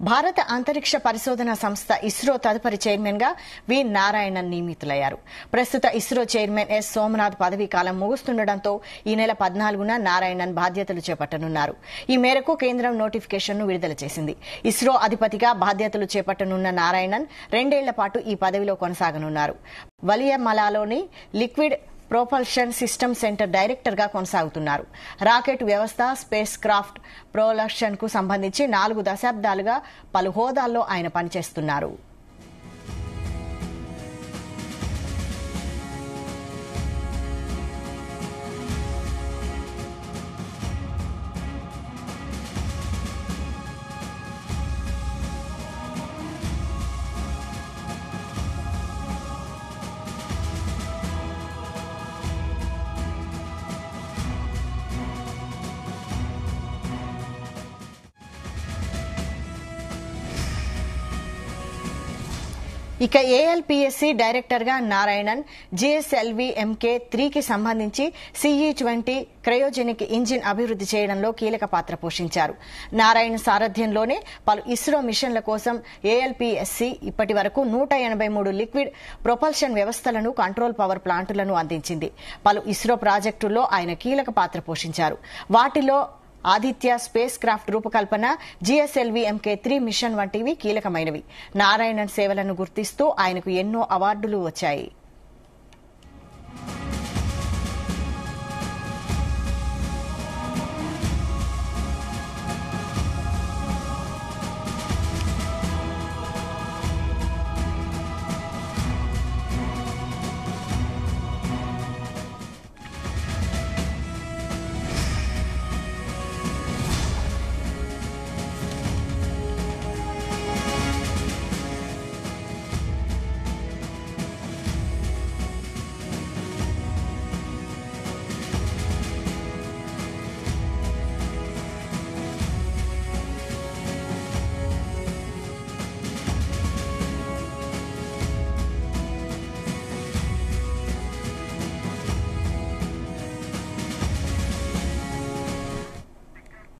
భారత అంతరిక్ష పరిశోధన సంస్థ ఇస్రో తదుపరి చైర్మన్ గా వి నారాయణన్ నియమితులయ్యారు. ప్రస్తుత ఇస్రో చైర్మన్ ఎస్ సోమనాథ్ పదవీ కాలం ముగుస్తుండటంతో ఈ నెల 14న నారాయణన్ బాధ్యతలు చేపట్టనున్నారు. ఈ మేరకు కేంద్రం నోటిఫికేషన్ను విడుదల చేసింది. ఇస్రో అధిపతిగా బాధ్యతలు చేపట్టనున్న నారాయణన్ 2 ఏళ్ల పాటు ఈ పదవిలో కొనసాగనున్నారు. వలియమలాలోని liquid propulsion system centre director గా కొనసాగుతున్నారు. రాకెట్ వ్యవస్థ, స్పేస్ క్రాఫ్ట్ ప్రొపల్షన్ కు సంబంధించి 4 దశాబ్దాలుగా పలు హోదాల్లో ఆయన పనిచేస్తున్నారు. ఇక ఏఎల్పీఎస్సీ డైరెక్టర్ గా నారాయణన్ జిఎస్ఎల్వి MK3 కి సంబంధించి CE-20 క్రయోజెనిక్ ఇంజిన్ అభివృద్ది చేయడంలో కీలక పాత్ర పోషించారు. నారాయణ్ సారథ్యంలోనే పలు ఇస్రో మిషన్ల కోసం ఏఎల్పీఎస్సీ ఇప్పటి వరకు 183 లిక్విడ్ ప్రొపల్షన్ వ్యవస్థలను, కంట్రోల్ పవర్ ప్లాంటులను అందించింది. పలు ఇస్రో ప్రాజెక్టుల్లో ఆయన కీలక పాత్ర పోషించారు. వాటిలో ఆదిత్య స్పేస్ క్రాఫ్ట్ రూపకల్పన, జిఎస్ఎల్వి MK3 మిషన్ వంటివి కీలకమైనవి. నారాయణన్ సేవలను గుర్తిస్తూ ఆయనకు ఎన్నో అవార్డులు వచ్చాయి.